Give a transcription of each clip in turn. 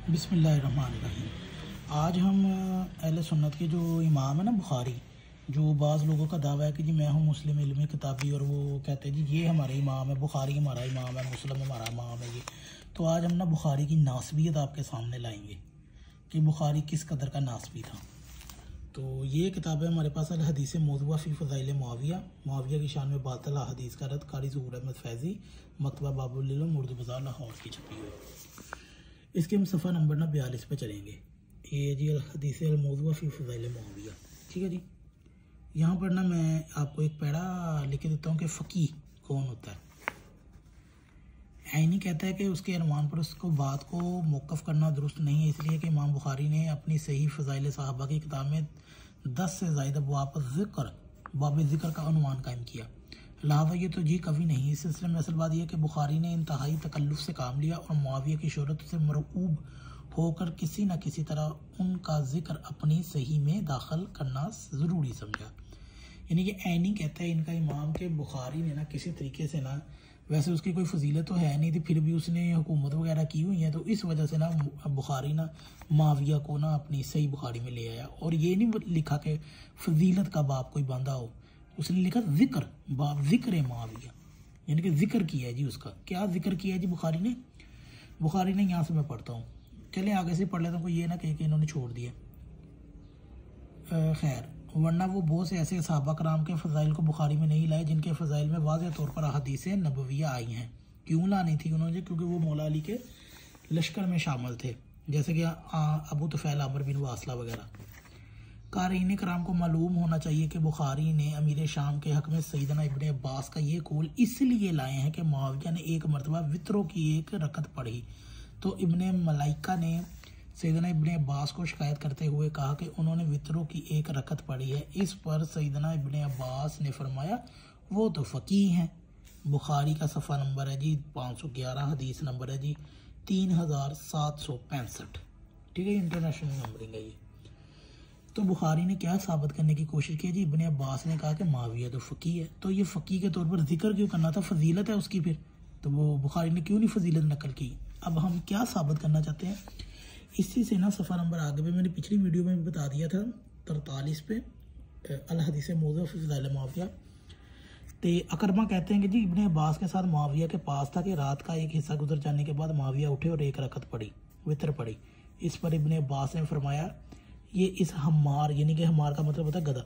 बिस्मिल्लाहिर्रहमानिर्रहीम। आज हम अहले सुन्नत के जो इमाम है ना बुखारी, जो बाज़ लोगों का दावा है कि जी मैं हूँ मुस्लिम इल्मी किताबी, और वो कहते हैं जी ये हमारे इमाम है, बुखारी हमारा इमाम है, मुस्लिम हमारा इमाम है ये। तो आज हम ना बुखारी की नासबियत आपके सामने लाएंगे कि बुखारी किस कदर का नासबी था। तो ये किताब है हमारे पास, अल हदीस मौज़ूआ फ़ी फ़ज़ाइल मुआविया, मुआविया की शान में बातिल हदीस का रद्द, कारी ज़ुहूर अहमद फैज़ी, मकतबा बाबुल इल्म, उर्दू बाज़ार, लाहौर की छपी हुई। इसके हम सफ़ा नंबर ना 42 पे चलेंगे। ये जी अल हदीस अल मौज़ूआ फ़ी फ़ज़ाइल मुआविया, ठीक है जी। यहाँ पर ना मैं आपको एक पैरा लिख देता हूँ कि फ़कीह कौन होता है। ऐनी कहता है कि उसके अनुमान पर उसको बात को मौक़फ़ करना दुरुस्त नहीं है, इसलिए कि इमाम बुखारी ने अपनी सही फ़ज़ाइल सहाबा की किताब में 10 से ज़ायद बाब ज़िक्र का अनुमान कायम किया। लावा ये तो जी कभी नहीं। इस सिलसिले में असल बात यह है कि बुखारी ने इंतहाई तकल्लुफ़ से काम लिया और मुआविया की शोहरत से मरऊब होकर किसी न किसी तरह उनका जिक्र अपनी सही में दाखिल करना ज़रूरी समझा। यानी कि ऐनी कहता है इनका इमाम के बुखारी ने ना किसी तरीके से ना, वैसे उसकी कोई फजीलत तो है नहीं थी, फिर भी उसने हुकूमत वगैरह की हुई है, तो इस वजह से ना बुखारी ना मुआविया को ना अपनी सही बुखारी में ले आया। और ये नहीं लिखा कि फजीलत का बाप कोई बांधा हो, उसने लिखा जिक्र, बाब जिक्र मुआविया, यानी कि जिक्र किया है जी। उसका क्या जिक्र किया है जी बुखारी ने यहाँ से मैं पढ़ता हूँ, चले आगे से पढ़ लेता हूँ, कोई ये ना कहे कि इन्होंने छोड़ दिया। खैर, वरना वो बहुत से ऐसे सहाबा कराम के फ़ज़ाइल को बुखारी में नहीं लाए जिनके फ़ज़ाइल में वाज़ेह तौर पर अहादीसें नबविया आई हैं। क्यों लानी थी उन्होंने? क्योंकि वो मौला अली के लश्कर में शामिल थे, जैसे कि अबू तुफ़ैल, आमिर बिन वासला वगैरह। क़ारीन कराम को मालूम होना चाहिए कि बुखारी ने अमीर शाम के हक़ में सैयदना इब्ने अब्बास का ये कौल इसलिए लाए हैं कि मुआविया ने एक मरतबा वित्रों की एक रकत पढ़ी तो इब्ने मलाइका ने सैयदना इब्ने अब्बास को शिकायत करते हुए कहा कि उन्होंने वित्रों की एक रकत पढ़ी है। इस पर सैयदना इब्ने अब्बास ने फरमाया वो तो फ़कीह हैं। बुखारी का सफ़ा नंबर है जी 511, हदीस नंबर है जी 3765, ठीक है, इंटरनेशनल नंबरिंग है ये। तो बुखारी ने क्या साबित करने की कोशिश की जी? इब्ने अब्बास ने कहा कि मुआविया तो फ़कीह है, तो ये फ़कीह के तौर पर जिक्र क्यों करना था? फजीलत है उसकी, फिर तो वो बुखारी ने क्यों नहीं फजीलत नकल की? अब हम क्या साबित करना चाहते हैं इसी से ना, सफ़ा नंबर आगे पे मैंने पिछली वीडियो में भी बता दिया था 43 पे, अल हदीस मौज़ूआ फ़ी फ़ज़ाइल मुआविया। तो अकरमा कहते हैं कि जी इब्ने अब्बास के साथ मुआविया के पास था कि रात का एक हिस्सा गुजर जाने के बाद मुआविया उठे और एक रकत पढ़ी, वितर पढ़ी। इस पर इब्ने अब्बास ने फरमाया ये इस हमार, यानी कि हमार का मतलब होता है गधा,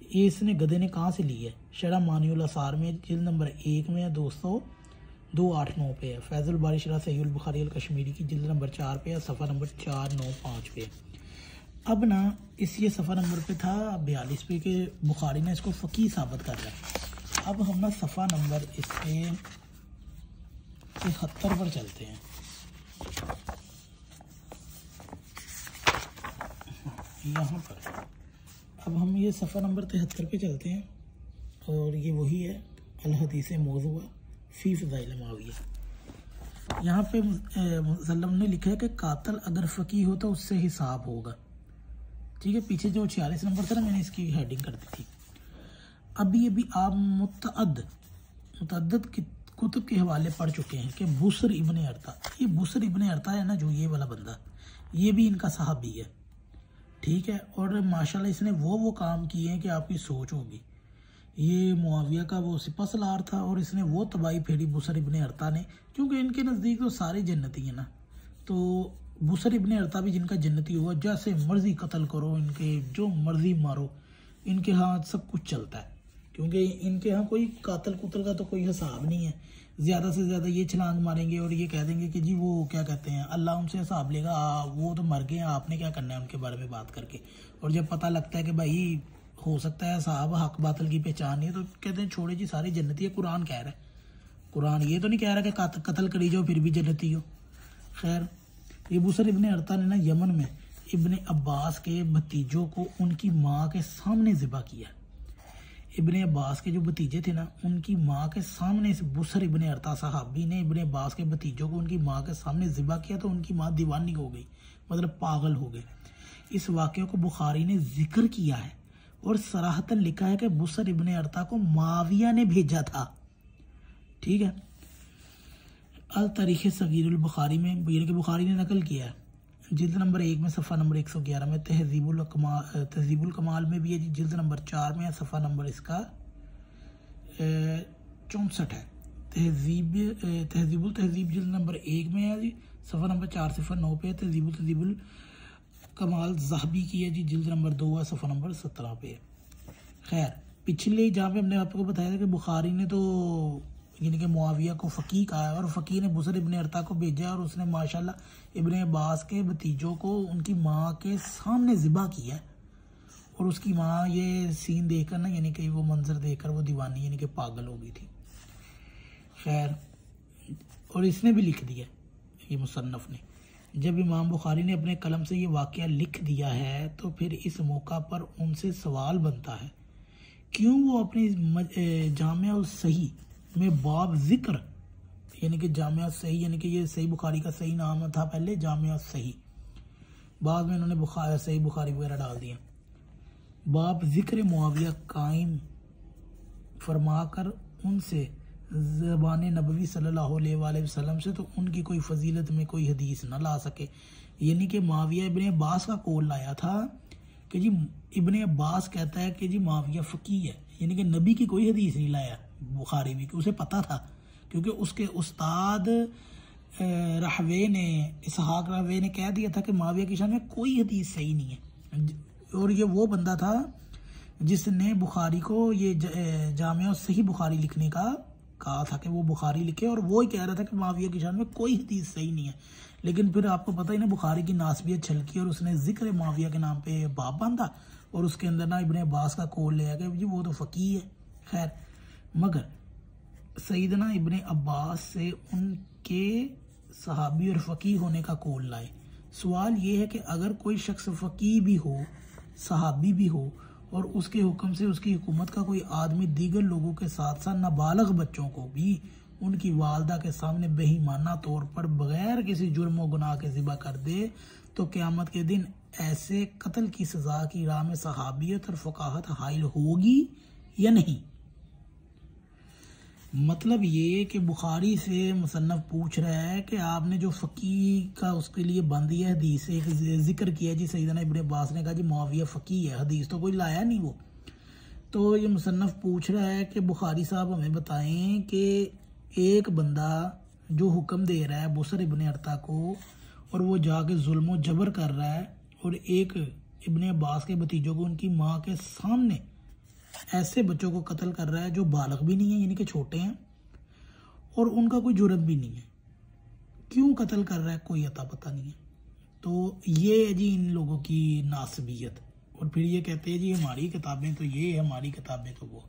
ये इसने गधे ने कहाँ से ली है? शरह मानिउल आसार में जिल्द नंबर 1 में 289 पे है। फैज़ुल बारी शरह सहीहुल बुखारी अल कश्मीरी की जिल्द नंबर 4 पे है, सफ़ा नंबर 495 पे। अब ना ये सफ़ा नंबर पे था 42 पे कि बुखारी ने इसको फ़कीह साबित कर रहा है। अब हम ना सफ़ा नंबर इसके 73 पर चलते हैं। यहाँ पर अब हम ये सफ़ा नंबर 73 पे चलते हैं, और ये वही है अल हदीस मौज़ूआ फ़ी फ़ज़ाइल मुआविया। यहाँ पे मुसल्लम ने लिखा है कि कातल अगर फ़कीह हो तो उससे हिसाब होगा, ठीक है। पीछे जो 46 नंबर था ना, मैंने इसकी हेडिंग कर दी थी। अभी आप मुतअद्दिद कुतुब के हवाले पढ़ चुके हैं कि बुसर इब्ने अरता, ये बुसर इब्ने अरता है ना जो ये वाला बंदा, ये भी इनका सहाबी है, ठीक है। और माशाल्लाह इसने वो काम किए हैं कि आपकी सोच होगी। ये मुआविया का वो सिपहसालार था और इसने वो तबाही फेरी बुसर इब्ने अरता ने, क्योंकि इनके नज़दीक तो सारे जन्नती हैं ना, तो बुसर इब्ने अरता भी जिनका जन्नती हुआ, जैसे मर्जी कत्ल करो, इनके जो मर्जी मारो, इनके हाथ सब कुछ चलता है, क्योंकि इनके यहाँ कोई कातल कुतल का तो कोई हिसाब नहीं है। ज़्यादा से ज़्यादा ये छलांग मारेंगे और ये कह देंगे कि जी वो क्या कहते हैं अल्लाह उनसे हिसाब लेगा, वो तो मर गए हैं, आपने क्या करना है उनके बारे में बात करके। और जब पता लगता है कि भाई हो सकता है साहब हक बातल की पहचान नहीं है, तो कहते हैं छोड़े जी सारी जन्नती है। कुरान कह रहा है, कुरान ये तो नहीं कह रहा कि कत्ल करी जाओ फिर भी जन्नती हो। खैर, ये बुसर इब्ने अरता ने ना यमन में इब्ने अब्बास के भतीजों को उनकी माँ के सामने ज़िबा किया। इब्ने अब्बास के जो भतीजे थे ना, उनकी माँ के सामने इस बुसर इब्ने अरता सहाबी ने इब्ने अब्बास के भतीजों को उनकी माँ के सामने ज़िबा किया, तो उनकी माँ दीवानी हो गई, मतलब पागल हो गए। इस वाक़े को बुखारी ने जिक्र किया है और सराहतन लिखा है कि बुसर इब्ने अरता को मुआविया ने भेजा था, ठीक है। अल तारीख़ सगीरुल बुखारी में यानी कि बुखारी ने नकल किया है जिल्द नंबर 1 में सफ़ा नंबर 111 में तहजीबुल कमाल में भी है जी, जिल्द नंबर 4 में है, सफ़ा नंबर इसका 64 है। तहजीबुल तहजीब जिल्द नंबर 1 में है जी, सफ़ा नंबर 409 पे है। तहजीबुल कमाल ज़हाबी की है जी, जिल्द नंबर 2 है, सफ़ा नंबर 17 पे है। खैर, पिछले जहाँ पे हमने आपको बताया था कि बुखारी ने तो यानी कि मुआविया को फ़कीह कहा है, और फ़कीह ने बुसर इब्ने अरता को भेजा है, और उसने माशाल्लाह इब्ने अब्बास के भतीजों को उनकी माँ के सामने ज़िबा किया है। और उसकी माँ ये सीन देखकर ना, यानी कि वो मंजर देखकर वो दीवानी यानी कि पागल हो गई थी। खैर, और इसने भी लिख दिया, ये मुसन्नफ़ ने, जब इमाम बुखारी ने अपने कलम से ये वाक़या लिख दिया है तो फिर इस मौका पर उनसे सवाल बनता है, क्यों वो अपनी जामिया सही में बाब ज़िक्र, यानी कि जामिया सही, यानी कि ये सही बुखारी का सही नाम था पहले जामिया सही, बाद में उन्होंने सही बुखारी वगैरह डाल दिया, बाब ज़िक्र मुआविया कायम फरमा कर उनसे ज़बान नबवी सल्लल्लाहु अलैहि वसल्लम से तो उनकी कोई फजीलत में कोई हदीस ना ला सके। यानी कि मुआविया इब्ने अब्बास का कौल लाया था कि जी इब्ने अब्बास कहता है कि जी मुआविया फ़कीह है, यानी कि नबी की कोई हदीस नहीं लाया बुखारी भी, उसे पता था क्योंकि उसके उस्ताद रहवे ने, इसहाक रहवे ने कह दिया था कि मुआविया की शान में कोई हदीस सही नहीं है। और ये वो बंदा था जिसने बुखारी को ये जामिया सही बुखारी लिखने का कहा था कि वो बुखारी लिखे, और वो ही कह रहा था कि मुआविया की शान में कोई हदीस सही नहीं है। लेकिन फिर आपको पता ही ना, बुखारी की नासबियत छलकी और उसने जिक्र मुआविया के नाम पे बाब बांधा, और उसके अंदर ना इब्ने अब्बास का कौल ले गया जी वो तो फ़कीह है। खैर, मगर सईदना इब्ने अब्बास से उनके सहाबी और फ़कीह होने का कौल लाए। सवाल ये है कि अगर कोई शख्स फ़कीह भी हो, सहाबी भी हो, और उसके हुक्म से उसकी हुकूमत का कोई आदमी दीगर लोगों के साथ साथ नाबालग बच्चों को भी उनकी वालदा के सामने बेईमाना तौर पर बगैर किसी जुर्म व गुनाह के ज़िबा कर दे, तो क़यामत के दिन ऐसे कत्ल की सज़ा की राह में सहाबियत और फ़काहत हाइल होगी या नहीं। मतलब ये कि बुखारी से मुसन्नफ़ पूछ रहा है कि आपने जो फ़कीह का उसके लिए बंद दिया हदीस एक जिक्र किया जी, सैयदना इब्ने अब्बास ने कहा जी मुआविया फ़कीह है, हदीस तो कोई लाया नहीं वो। तो ये मुसन्नफ़ पूछ रहा है कि बुखारी साहब हमें बताएं कि एक बंदा जो हुक्म दे रहा है बुसर इब्ने अरता को, और वो जाके जुल्म व जबर कर रहा है, और एक इब्ने अब्बास के भतीजों को उनकी माँ के सामने ऐसे बच्चों को कत्ल कर रहा है जो बालग भी नहीं है, यानी कि छोटे हैं, और उनका कोई जुर्म भी नहीं है, क्यों कत्ल कर रहा है कोई अता पता नहीं है। तो ये है जी इन लोगों की नासबियत। और फिर ये कहते हैं जी हमारी किताबें तो ये है, हमारी किताबें तो वो।